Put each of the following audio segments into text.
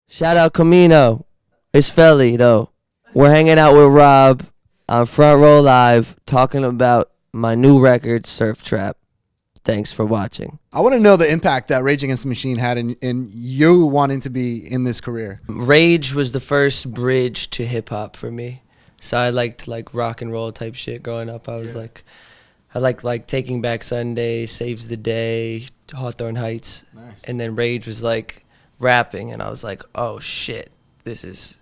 Shout out Camino. It's Felly though. We're hanging out with Rob on Front Row Live talking about my new record, Surf Trap. Thanks for watching. I want to know the impact that Rage Against the Machine had in you wanting to be in this career. Rage was the first bridge to hip hop for me. So I liked like rock and roll type shit growing up. I was I like Taking Back Sunday, Saves the Day, Hawthorne Heights. Nice. And then Rage was like rapping, and I was like, oh shit, this is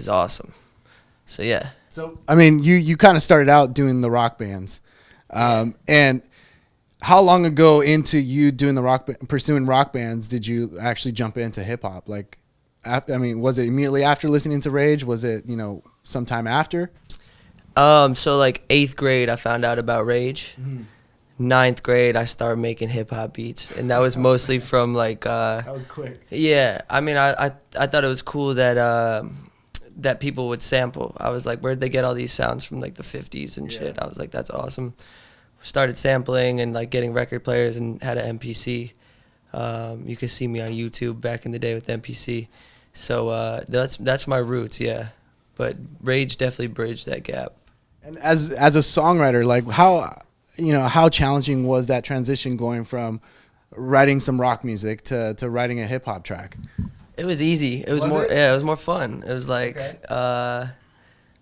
awesome. So yeah. So I mean, you kind of started out doing the rock bands, and how long ago into you doing pursuing rock bands did you actually jump into hip hop? Like, I mean, was it immediately after listening to Rage? Was it sometime after? So like 8th grade, I found out about Rage. Mm-hmm. 9th grade, I started making hip hop beats, and that was mostly from like. That was quick. Yeah, I mean, I thought it was cool that that people would sample. I was like, where'd they get all these sounds from like the 50s and shit? I was like, that's awesome. Started sampling and like getting record players and had an MPC. You could see me on YouTube back in the day with MPC. So that's my roots, yeah. But Rage definitely bridged that gap. And as a songwriter, like how challenging was that transition going from writing some rock music to writing a hip hop track? It was easy. It was Was more it? yeah, it was more fun. It was like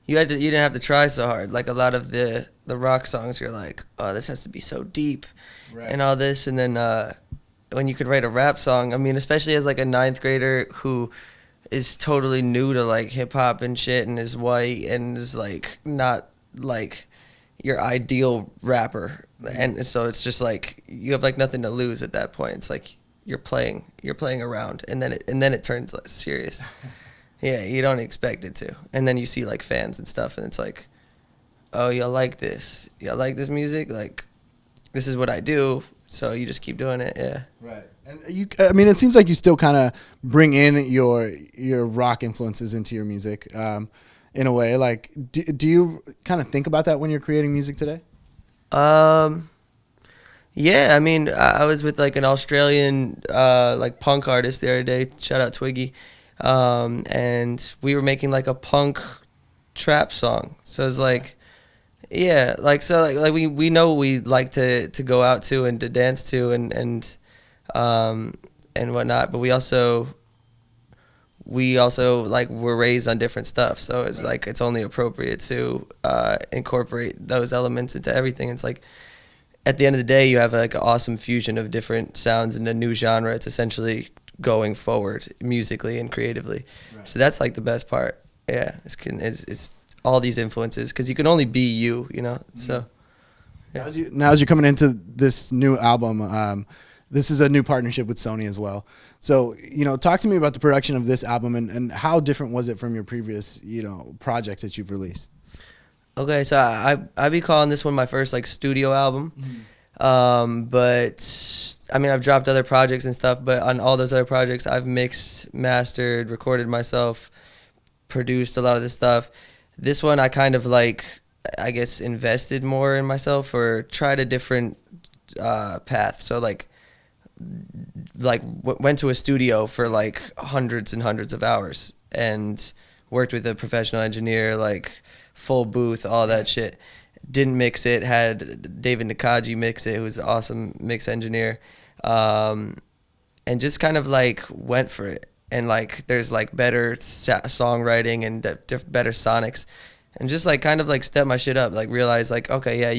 you didn't have to try so hard. Like a lot of the rock songs, you're like, oh, this has to be so deep, Right. and all this. And then when you could write a rap song, I mean, especially as like a 9th grader who is totally new to like hip hop and shit, and is white and is like not like your ideal rapper, and so it's just like you have like nothing to lose at that point. It's like you're playing around, and then it turns like serious. Yeah, you don't expect it to, and then you see like fans and stuff, and it's like, oh, y'all like this music, like this is what I do, so you just keep doing it. Yeah. Right. And I mean, it seems like you still kind of bring in your rock influences into your music, in a way. Like, do you kind of think about that when you're creating music today? Yeah, I mean, I was with like an Australian like punk artist the other day. Shout out Twiggy, and we were making like a punk trap song. So it's like, yeah, like so like we know what we like to go out to and to dance to and whatnot. But we also like were raised on different stuff. So it's like it's only appropriate to incorporate those elements into everything. It's like, at the end of the day, you have like an awesome fusion of different sounds in a new genre. It's essentially going forward musically and creatively. Right. So that's like the best part. Yeah, it's all these influences because you can only be you, So yeah. Now as you're coming into this new album, this is a new partnership with Sony as well. So talk to me about the production of this album and how different was it from your previous projects that you've released? Okay, so I be calling this one my first like studio album, but I mean I've dropped other projects and stuff, but on all those other projects I've mixed, mastered, recorded myself, produced a lot of this stuff. This one I kind of like, I guess, invested more in myself or tried a different path. So like went to a studio for like hundreds and hundreds of hours and worked with a professional engineer, like full booth, all that shit. Didn't mix it, had David Nakaji mix it, who's an awesome mix engineer, and just kind of like went for it. And like there's like better songwriting and better sonics, and just like kind of like step my shit up, like realize like, okay, yeah,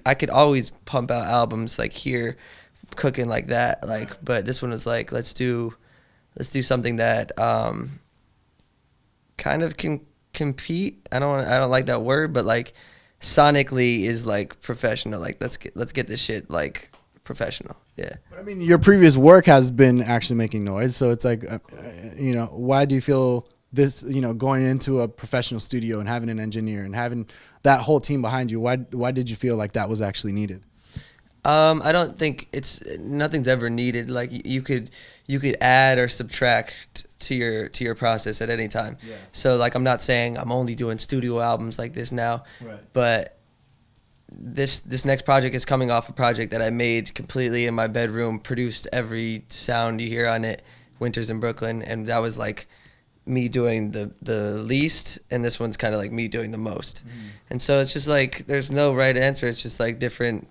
I could always pump out albums like here, cooking like that, like, but this one was like, let's do something that kind of can compete. I don't like that word, but like sonically is like professional. Like let's get this shit like professional. Yeah. But I mean, your previous work has been actually making noise, so it's like, why do you feel this? Going into a professional studio and having an engineer and having that whole team behind you, why did you feel like that was actually needed? I don't think nothing's ever needed. Like you could add or subtract to your process at any time. Yeah. So like I'm not saying I'm only doing studio albums like this now, right. But this next project is coming off a project that I made completely in my bedroom, produced every sound you hear on it, Winters in Brooklyn, and that was like me doing the least, and this one's kind of like me doing the most. And so it's just like there's no right answer. It's just like different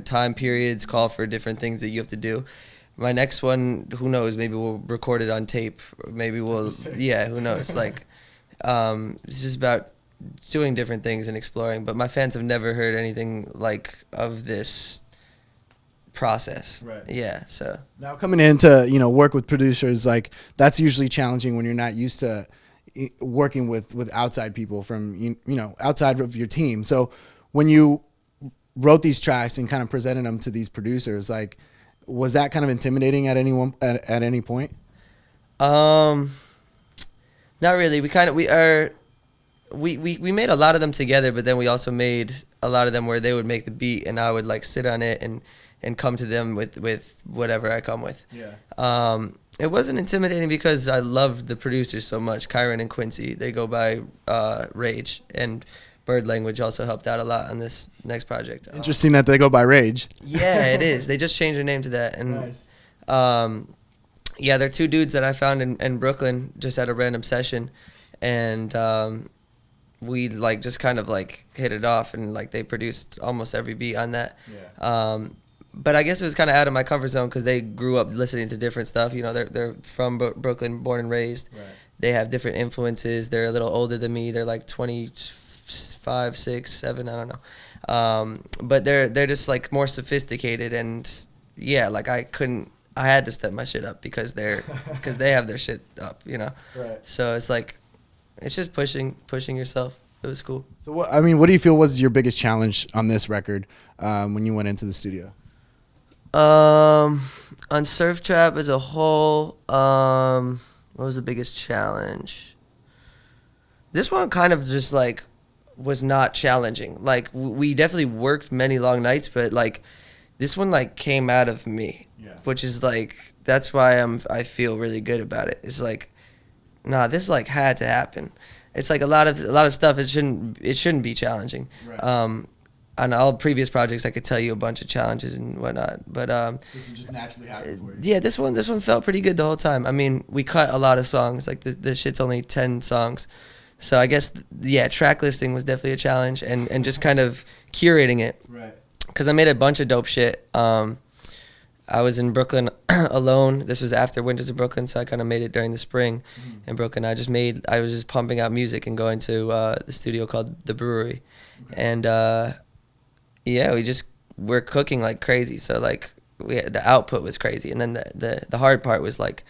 time periods call for different things that you have to do. My next one, who knows, maybe we'll record it on tape, maybe we'll who knows. Like it's just about doing different things and exploring, but my fans have never heard anything like of this process. Right. Yeah. So now coming into work with producers, like that's usually challenging when you're not used to working with outside people from outside of your team. So when you wrote these tracks and kind of presented them to these producers, like was that kind of intimidating at any point? Not really. We made a lot of them together, but then we also made a lot of them where they would make the beat and I would like sit on it and come to them with whatever I come with. Yeah. It wasn't intimidating because I loved the producers so much. Kyron and Quincy, they go by Rage, and Bird Language also helped out a lot on this next project. Interesting that they go by Rage. Yeah, it is. They just changed their name to that. And nice. Yeah, they're two dudes that I found in Brooklyn just at a random session, and we like just kind of like hit it off, and like they produced almost every beat on that. Yeah. But I guess it was kind of out of my comfort zone because they grew up listening to different stuff. They're from Brooklyn, born and raised. Right. They have different influences. They're a little older than me. They're like 25, 6, 7, I don't know. But they're just like more sophisticated, and yeah, like I had to step my shit up because they have their shit up, Right. So it's like it's just pushing yourself. It was cool. So what do you feel was your biggest challenge on this record when you went into the studio? On Surf Trap as a whole, what was the biggest challenge? This one kind of just like was not challenging. Like we definitely worked many long nights, but like this one like came out of me, which is like that's why I feel really good about it. It's like, nah, this like had to happen. It's like a lot of stuff. It shouldn't be challenging. Right. On all previous projects, I could tell you a bunch of challenges and whatnot, but this one just naturally happened for you. yeah, this one felt pretty good the whole time. I mean, we cut a lot of songs. Like the shit's only 10 songs, so I guess track listing was definitely a challenge, and just kind of curating it. Right. Because I made a bunch of dope shit. I was in Brooklyn alone. This was after Winters in Brooklyn, so I kind of made it during the spring in Brooklyn. I was just pumping out music and going to the studio called The Brewery. Okay. And yeah, we're cooking like crazy. So like the output was crazy, and then the hard part was like,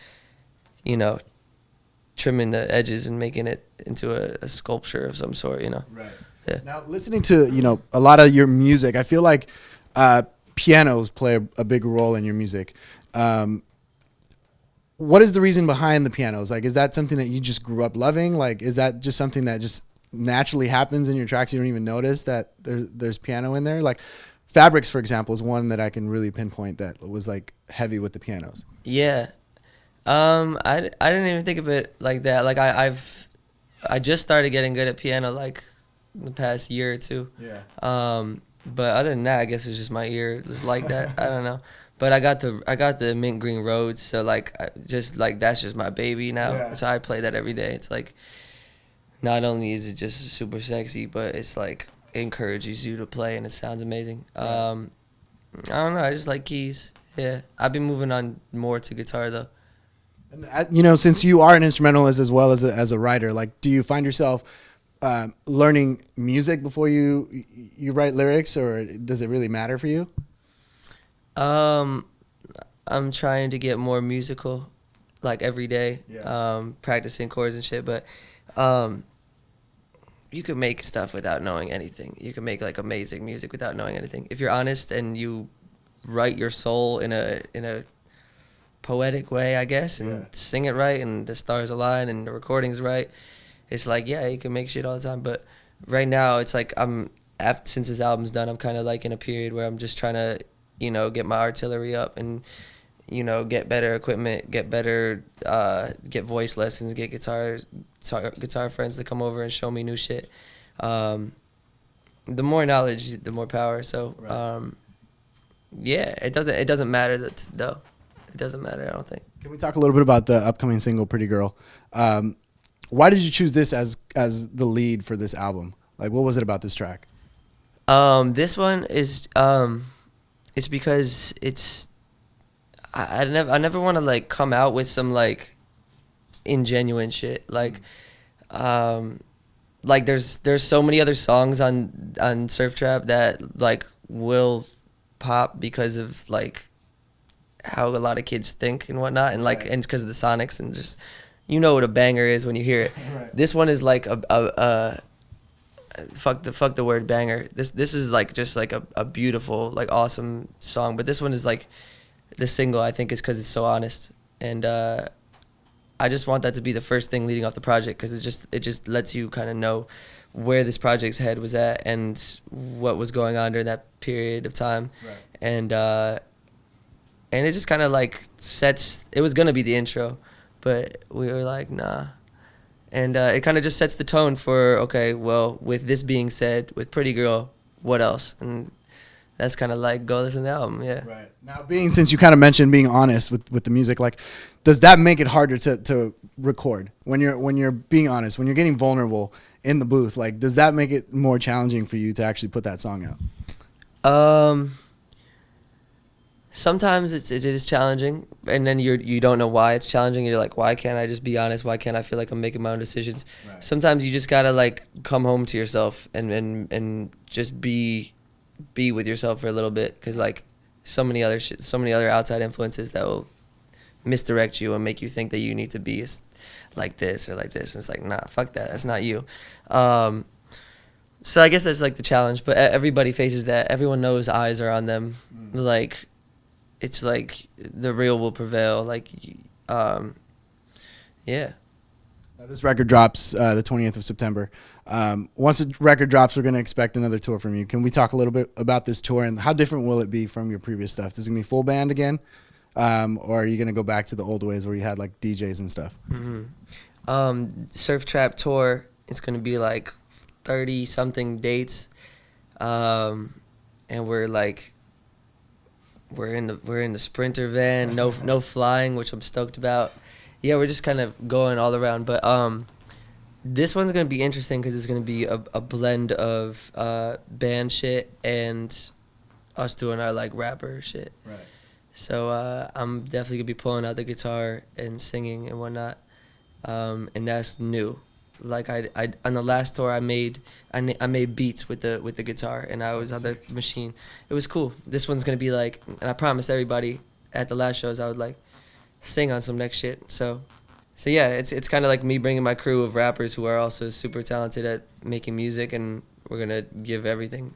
trimming the edges and making it into a sculpture of some sort. Right. Yeah. Now listening to a lot of your music, I feel like pianos play a big role in your music. What is the reason behind the pianos? Like, is that something that you just grew up loving? Like, is that just something that just naturally happens in your tracks? You don't even notice that there's piano in there. Like, Fabrics, for example, is one that I can really pinpoint that was like heavy with the pianos. Yeah, I didn't even think of it like that. Like I just started getting good at piano like in the past year or two. Yeah. But other than that, I guess it's just my ear was like that. I don't know. But I got the mint green Rhodes, so like that's just my baby now. Yeah. So I play that every day. It's like not only is it just super sexy, but it's like it encourages you to play and it sounds amazing. I don't know. I just like keys. Yeah, I've been moving on more to guitar though. And since you are an instrumentalist as well as a writer, like, do you find yourself learning music before you write lyrics, or does it really matter for you? I'm trying to get more musical, like every day. Yeah. Practicing chords and shit, but you can make stuff without knowing anything. You can make like amazing music without knowing anything. If you're honest and you write your soul in a poetic way, I guess, and sing it right, and the stars align and the recording's right, it's like, yeah, you can make shit all the time. But right now, it's like since this album's done, I'm kind of like in a period where I'm just trying to, get my artillery up and, get better equipment, get voice lessons, get guitar friends to come over and show me new shit. The more knowledge, the more power. So, yeah, it doesn't matter though. It doesn't matter, I don't think. Can we talk a little bit about the upcoming single "Pretty Girl"? Why did you choose this as the lead for this album? Like, what was it about this track? This one is it's because I never want to like come out with some like ingenuine shit like there's so many other songs on Surf Trap that like will pop because of like how a lot of kids think and whatnot, and like Right. and because of the sonics and just you know what a banger is when you hear it. Right. This one is like a fuck the word banger. This is like just like a beautiful like awesome song, but this one is like the single I think is because it's so honest, and I just want that to be the first thing leading off the project because it just lets you kind of know where this project's head was at and what was going on during that period of time. Right. And it just kind of like sets, it was gonna be the intro, but we were like nah, and it kind of just sets the tone for okay, well, with this being said, with Pretty Girl, what else? And that's kind of like go listen to the album. Yeah. Right. Now, since you kind of mentioned being honest with the music, like, does that make it harder to record when you're being honest, when you're getting vulnerable in the booth? Like, does that make it more challenging for you to actually put that song out? Sometimes it is challenging, and then you don't know why it's challenging. You're like, why can't I just be honest? Why can't I feel like I'm making my own decisions? Right. Sometimes you just gotta like come home to yourself and just be with yourself for a little bit, because like so many other outside influences that will misdirect you and make you think that you need to be like this or like this, and it's like, nah, fuck that, that's not you. So I guess that's like the challenge, but everybody faces that. Everyone knows eyes are on them. Like it's like the real will prevail. Like yeah. This record drops the 20th of September. Once the record drops, we're going to expect another tour from you. Can we talk a little bit about this tour and how different will it be from your previous stuff? Is it going to be full band again? Or are you going to go back to the old ways where you had like DJs and stuff? Surf Trap tour, it's going to be like 30 something dates. And we're in the Sprinter van, no flying, which I'm stoked about. Yeah, we're just kind of going all around, but this one's gonna be interesting because it's gonna be a blend of band shit and us doing our like rapper shit. Right. So I'm definitely gonna be pulling out the guitar and singing and whatnot, and that's new. Like I on the last tour I made beats with the guitar, and I was on the machine. It was cool. This one's gonna be like, and I promised everybody at the last shows I would like sing on some next shit. So yeah, it's kind of like me bringing my crew of rappers who are also super talented at making music, and we're gonna give everything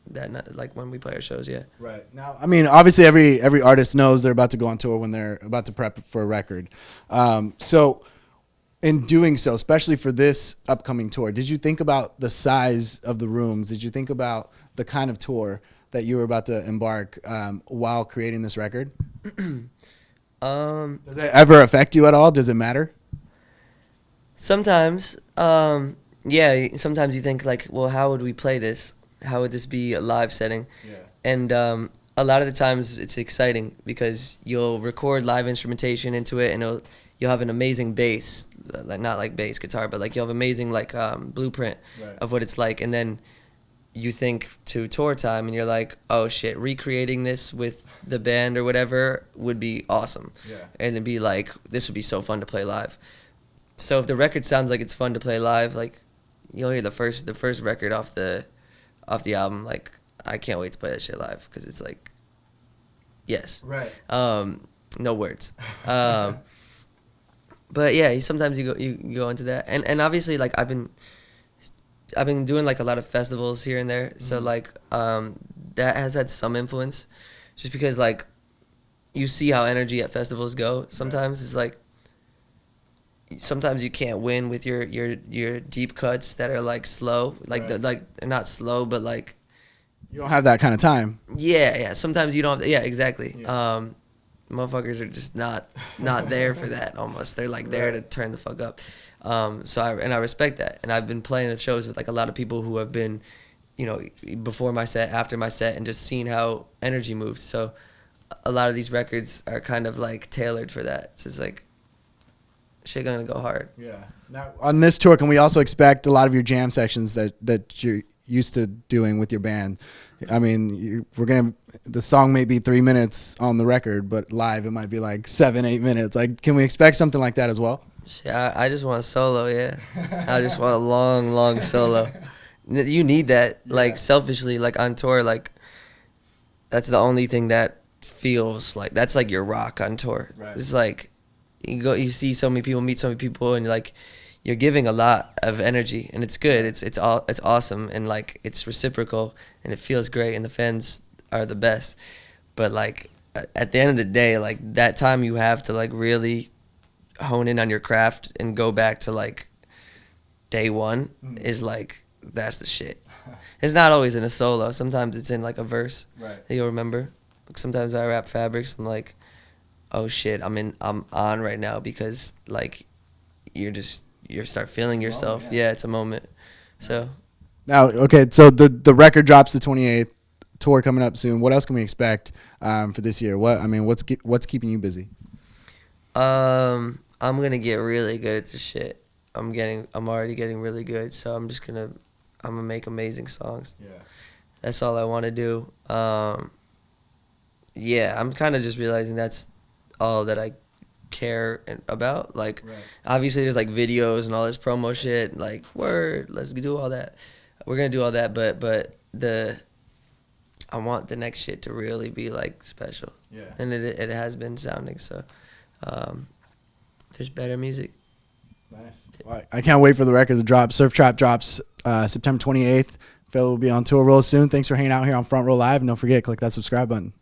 that like when we play our shows. Yeah. Right. Now, I mean, obviously every artist knows they're about to go on tour when they're about to prep for a record. So in doing so, especially for this upcoming tour, did you think about the size of the rooms? Did you think about the kind of tour that you were about to embark while creating this record? Does it ever affect you at all? Does it matter? Sometimes, yeah. Sometimes you think like, well, how would we play this? How would this be a live setting? Yeah. And a lot of the times it's exciting because you'll record live instrumentation into it, and you'll have an amazing bass, like not like bass guitar, but like you'll have amazing like blueprint Right. of what it's like, and then you think to tour time and you're like, oh shit, recreating this with the band or whatever would be awesome. Yeah. And it'd be like, this would be so fun to play live. So if the record sounds like it's fun to play live, like you'll hear the first record off the album, like I can't wait to play that shit live because it's like, yes. Right. No words. But yeah, sometimes you go into that, and obviously like I've been doing like a lot of festivals here and there, so like that has had some influence, just because like you see how energy at festivals go. Sometimes it's like sometimes you can't win with your deep cuts that are like slow, like Right. they're not slow, but like You don't have that kind of time. yeah. Sometimes you don't have yeah, exactly. Yeah. Motherfuckers are just not there for that. Almost, they're like there to turn the fuck up. So I respect that, and I've been playing at shows with like a lot of people who have been, you know, before my set, after my set, and just seeing how energy moves. So a lot of these records are kind of like tailored for that. So it's like shit gonna go hard. Yeah. Now on this tour, can we also expect a lot of your jam sections that you're used to doing with your band? I mean, the song may be 3 minutes on the record, but live it might be like 7-8 minutes. Like, can we expect something like that as well? Shit, I just want a solo, yeah. I just want a long solo. You need that, like selfishly, like on tour, like that's the only thing that feels like that's like your rock on tour. Right. It's like you see so many people, meet so many people, and you're giving a lot of energy, and it's good. It's awesome, and like it's reciprocal, and it feels great, and the fans are the best. But like at the end of the day, like that time you have to like really hone in on your craft and go back to like day one is like that's the shit. It's not always in a solo. Sometimes it's in like a verse that you'll remember. Like sometimes I rap Fabrics. I'm like, oh shit, I'm on right now because like you start feeling yourself. Yeah, it's a moment. Nice. So now, okay, so the record drops the 28th, tour coming up soon. What else can we expect for this year? What's keeping you busy? I'm gonna get really good at this shit. I'm already getting really good. So I'm gonna make amazing songs. Yeah, that's all I want to do. Yeah, I'm kind of just realizing that's all that I care about. Like, obviously there's like videos and all this promo shit. Like, let's do all that. We're gonna do all that, but I want the next shit to really be like special. Yeah, and it has been sounding so. There's better music. Nice. Well, I can't wait for the record to drop. Surf Trap drops September 28th. Felly will be on tour real soon. Thanks for hanging out here on Front Row Live. And don't forget, click that subscribe button.